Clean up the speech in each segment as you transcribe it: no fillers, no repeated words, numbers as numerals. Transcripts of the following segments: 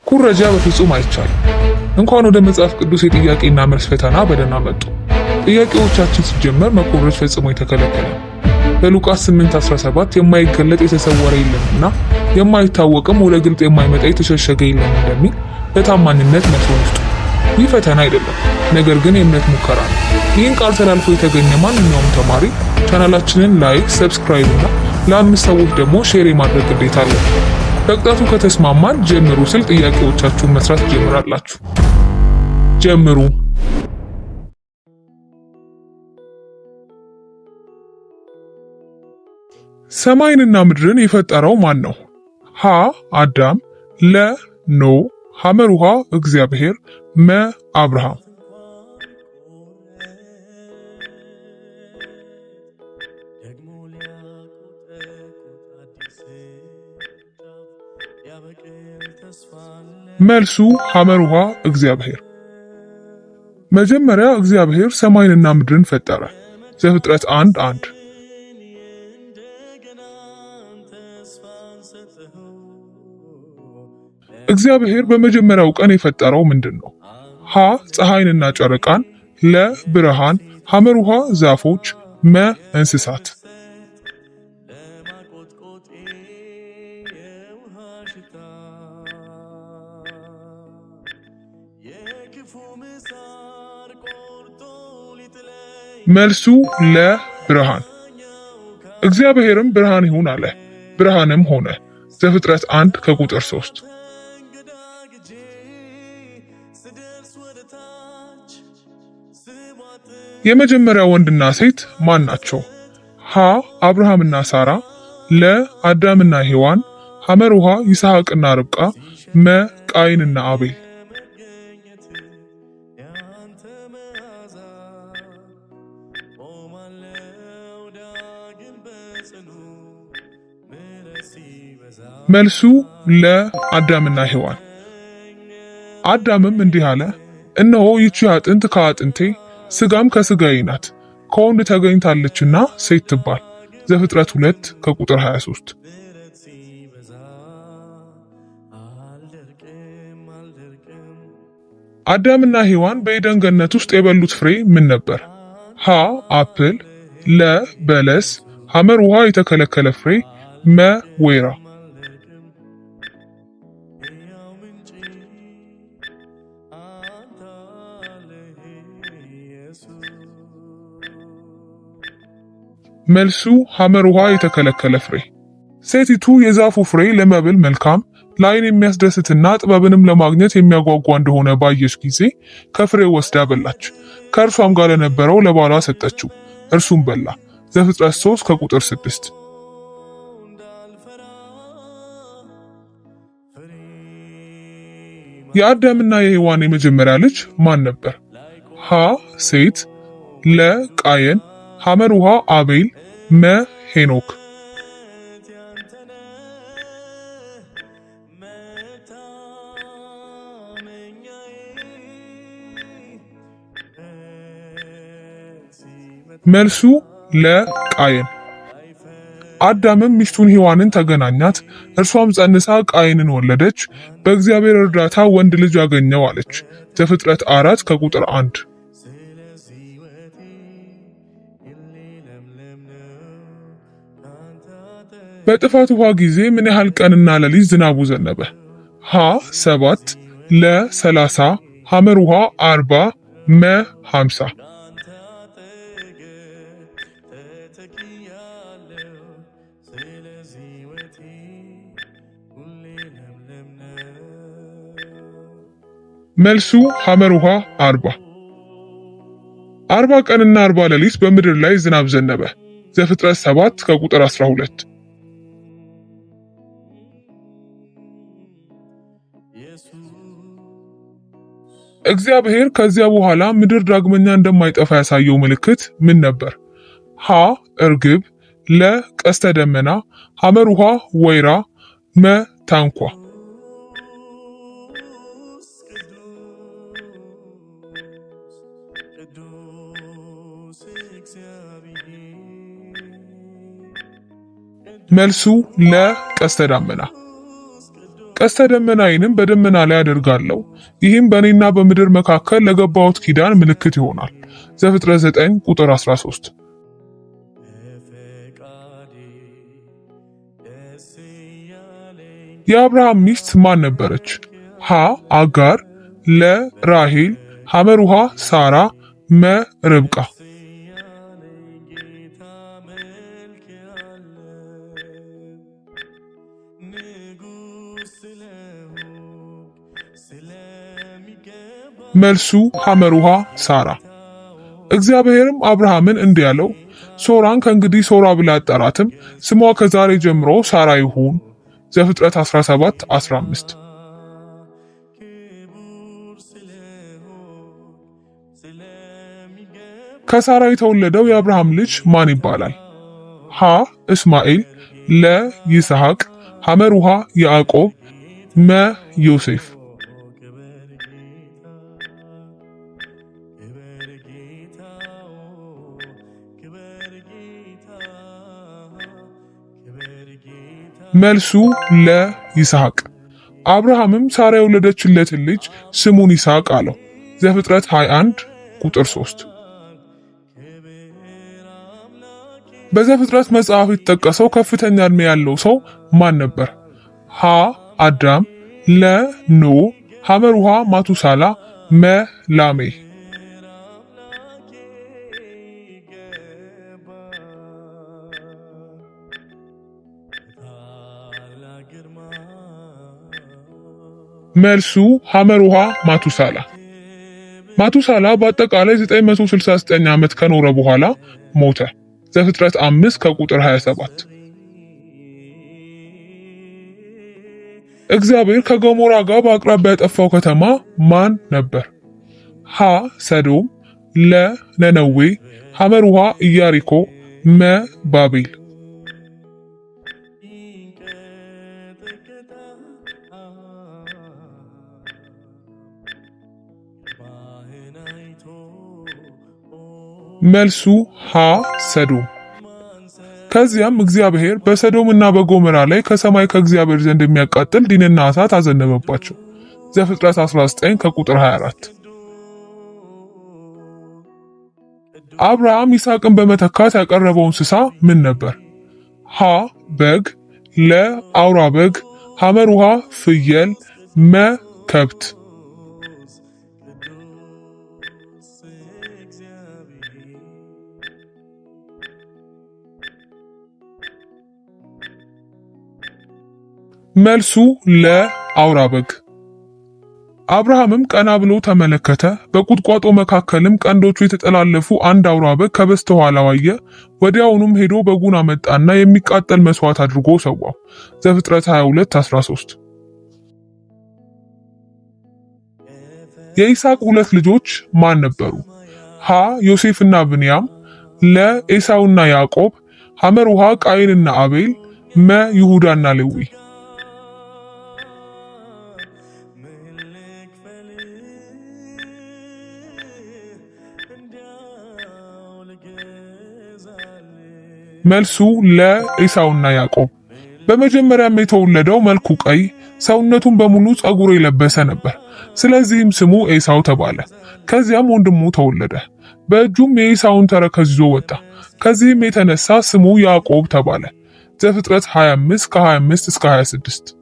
ኩረጃ በፍጹም አይቻልም። እንኳን ወደ መጽሐፍ ቅዱስ የጥያቄና መልስ ፈተና በደህና መጡ። ጥያቄዎቻችን ሲጀመር መኮረጅ ፈጽሞ የተከለከለ ነው። በሉቃስ 8:17 የማይገለጥ የተሰወረ የለምና የማይታወቅም ወደ ግልጥ የማይመጣ የተሸሸገ የለም እንደሚል በታማኝነት መልሱን ይስጡ። ይህ ፈተና አይደለም፣ ነገር ግን የእምነት ሙከራ ነው። ይህን ቃል ተላልፎ የተገኘ ማንኛውም ተማሪ ቻናላችንን ላይክ፣ ሰብስክራይብ እና ለ5 ሰዎች ደግሞ ሼር የማድረግ ግዴታ አለ። በቅጣቱ ከተስማማን ጀምሩ ስል ጥያቄዎቻችሁን መስራት ጀምራላችሁ። ጀምሩ። ሰማይንና ምድርን የፈጠረው ማን ነው? ሀ አዳም፣ ለ ኖህ፣ ሐመሩሃ እግዚአብሔር፣ መ አብርሃም። መልሱ ሐመሩሃ እግዚአብሔር። መጀመሪያ እግዚአብሔር ሰማይንና ምድርን ፈጠረ። ዘፍጥረት 1:1። እግዚአብሔር በመጀመሪያው ቀን የፈጠረው ምንድን ነው? ሀ ፀሐይንና ጨረቃን፣ ለ ብርሃን፣ ሐመሩሃ ዛፎች፣ መ እንስሳት። መልሱ ለ ብርሃን። እግዚአብሔርም ብርሃን ይሁን አለ፣ ብርሃንም ሆነ። ዘፍጥረት 1:3። የመጀመሪያ ወንድና ሴት ማን ናቸው? ሀ አብርሃምና ሳራ፣ ለ አዳምና ሔዋን፣ ሐመሩሃ ይስሐቅና ርብቃ፣ መ ቃይንና አቤል። መልሱ ለ አዳምና ሔዋን። አዳምም እንዲህ አለ፣ እነሆ ይቺ አጥንት ከአጥንቴ ስጋም ከስጋዬ ናት፣ ከወንድ ተገኝታለችና ሴት ትባል። ዘፍጥረት 2:23። አዳምና ሔዋን በኤደን ገነት ውስጥ የበሉት ፍሬ ምን ነበር? ሀ አፕል፣ ለ በለስ፣ ሐመሩሃ የተከለከለ ፍሬ፣ መ ወይራ። መልሱ ሐመሩሃ የተከለከለ ፍሬ። ሴቲቱ የዛፉ ፍሬ ለመብል መልካም፣ ለዓይን የሚያስደስትና ጥበብንም ለማግኘት የሚያጓጓ እንደሆነ ባየች ጊዜ ከፍሬው ወስዳ በላች። ከእርሷም ጋር ለነበረው ለባሏ ሰጠችው፣ እርሱም በላ። ዘፍጥረት 3:6። የአዳምና የሔዋን የመጀመሪያ ልጅ ማን ነበር? ሀ ሴት፣ ለ ቃየን፣ ሐመሩሃ አቤል፣ መ ሄኖክ። መልሱ ለ ቃየን። አዳምም ሚስቱን ሔዋንን ተገናኛት፣ እርሷም ጸንሳ ቃየንን ወለደች። በእግዚአብሔር እርዳታ ወንድ ልጅ አገኘው አለች። ዘፍጥረት 4:1። በጥፋት ውሃ ጊዜ ምን ያህል ቀንና ሌሊት ዝናቡ ዘነበ? ሀ 7፣ ለ 30፣ ሐመሩሃ 40፣ መ 50። መልሱ ሐመሩሃ 40። 40 ቀንና 40 ሌሊት በምድር ላይ ዝናብ ዘነበ። ዘፍጥረት 7:12። እግዚአብሔር ከዚያ በኋላ ምድር ዳግመኛ እንደማይጠፋ ያሳየው ምልክት ምን ነበር? ሀ እርግብ፣ ለ ቀስተ ደመና፣ ሐመሩሃ ወይራ፣ መ ታንኳ። መልሱ ለ ቀስተ ደመና። ቀስተ ደመናዬንም በደመና ላይ አደርጋለሁ፣ ይህም በእኔና በምድር መካከል ለገባሁት ኪዳን ምልክት ይሆናል። ዘፍጥረት 9 ቁጥር 13። የአብርሃም ሚስት ማን ነበረች? ሀ አጋር፣ ለ ራሄል፣ ሐመሩሃ ሳራ፣ መ ርብቃ። መልሱ ሐመሩሃ ሳራ። እግዚአብሔርም አብርሃምን እንዲህ አለው፣ ሶራን ከእንግዲህ ሶራ ብላ አጠራትም፣ ስሟ ከዛሬ ጀምሮ ሳራ ይሁን። ዘፍጥረት 17:15። ከሳራ የተወለደው የአብርሃም ልጅ ማን ይባላል? ሀ እስማኤል፣ ለ ይስሐቅ፣ ሐመሩሃ ያዕቆብ፣ መ ዮሴፍ። መልሱ ለ ይስሐቅ። አብርሃምም ሳራ የወለደችለትን ልጅ ስሙን ይስሐቅ አለው። ዘፍጥረት 21 ቁጥር 3። በዘፍጥረት መጽሐፍ የተጠቀሰው ከፍተኛ ዕድሜ ያለው ሰው ማን ነበር? ሀ አዳም፣ ለ ኖህ፣ ሐመሩሃ ማቱሳላ፣ መ ላሜህ። መልሱ ሐመሩሃ ማቱሳላ። ማቱሳላ በአጠቃላይ 969 ዓመት ከኖረ በኋላ ሞተ። ዘፍጥረት 5 ከቁጥር 27። እግዚአብሔር ከገሞራ ጋር በአቅራቢያ ያጠፋው ከተማ ማን ነበር? ሀ ሰዶም፣ ለ ነነዌ፣ ሐመሩሃ ኢያሪኮ፣ መ ባቤል። መልሱ ሀ ሰዶም። ከዚያም እግዚአብሔር በሰዶምና በጎሞራ ላይ ከሰማይ ከእግዚአብሔር ዘንድ የሚያቃጥል ዲንና እሳት አዘነበባቸው። ዘፍጥረት 19 ከቁጥር 24። አብርሃም ይስሐቅን በመተካት ያቀረበው እንስሳ ምን ነበር? ሀ በግ፣ ለ አውራ በግ፣ ሐመሩሃ ፍየል፣ መ ከብት። መልሱ ለ አውራ በግ። አብርሃምም ቀና ብሎ ተመለከተ፣ በቁጥቋጦ መካከልም ቀንዶቹ የተጠላለፉ አንድ አውራ በግ ከበስተኋላው አየ። ወዲያውኑም ሄዶ በጉን አመጣና የሚቃጠል መስዋዕት አድርጎ ሰዋው። ዘፍጥረት 22:13። የይስሐቅ ሁለት ልጆች ማን ነበሩ? ሀ ዮሴፍና ብንያም፣ ለ ኤሳውና ያዕቆብ፣ ሐመሩሃ ቃይንና አቤል፣ መ ይሁዳና ሌዊ። መልሱ ለኤሳውና ያዕቆብ። በመጀመሪያም የተወለደው መልኩ ቀይ፣ ሰውነቱን በሙሉ ጸጉር የለበሰ ነበር። ስለዚህም ስሙ ኤሳው ተባለ። ከዚያም ወንድሙ ተወለደ፣ በእጁም የኤሳውን ተረከዝ ይዞ ወጣ። ከዚህም የተነሳ ስሙ ያዕቆብ ተባለ። ዘፍጥረት 25 ከ25 እስከ 26።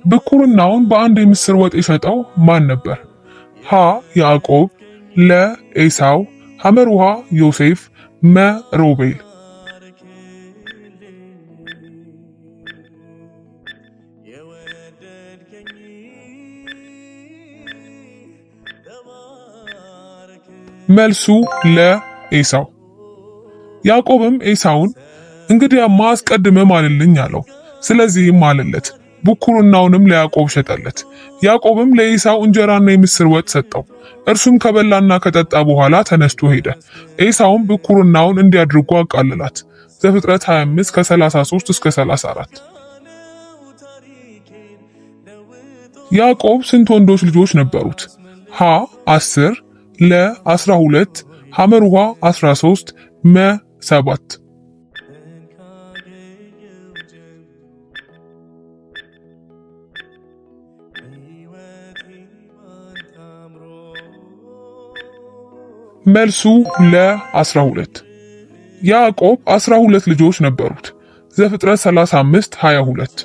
ብኩርናውን በአንድ የምስር ወጥ የሸጠው ማን ነበር? ሀ ያዕቆብ፣ ለ ኤሳው፣ ሐመሩሃ ዮሴፍ፣ መ ሮቤል። መልሱ ለኤሳው። ያዕቆብም ኤሳውን እንግዲያማ አስቀድመህ ማልልኝ አለው። ስለዚህም ማለለት፣ ብኩርናውንም ለያዕቆብ ሸጠለት። ያዕቆብም ለኤሳው እንጀራና የምስር ወጥ ሰጠው። እርሱም ከበላና ከጠጣ በኋላ ተነስቶ ሄደ። ኤሳውም ብኩርናውን እንዲያድርጉ አቃለላት። ዘፍጥረት 25 ከ33 እስከ 34። ያዕቆብ ስንት ወንዶች ልጆች ነበሩት? ሀ 10፣ ለ 12፣ ሐመሩሃ 13፣ መ 7። መልሱ ለ12። ያዕቆብ 12 ልጆች ነበሩት። ዘፍጥረት 35:22።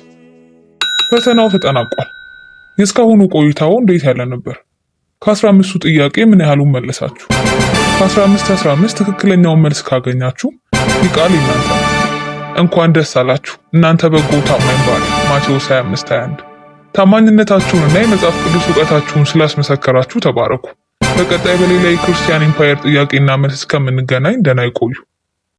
ፈተናው ተጠናቋል። የእስካሁኑ ቆይታው እንዴት ያለ ነበር? ከ15ቱ ጥያቄ ምን ያህሉን መለሳችሁ? ከ15 ትክክለኛውን መልስ ካገኛችሁ ይህ ቃል እናንተ ነው። እንኳን ደስ አላችሁ እናንተ በጎ ታማኝ ባሪያ። ማቴዎስ 25:21። ታማኝነታችሁንና የመጽሐፍ ቅዱስ እውቀታችሁን ስላስመሰከራችሁ ተባረኩ። በቀጣይ በሌላ የክርስቲያን ኢምፓየር ጥያቄና መልስ እስከምንገናኝ ደህና ይቆዩ።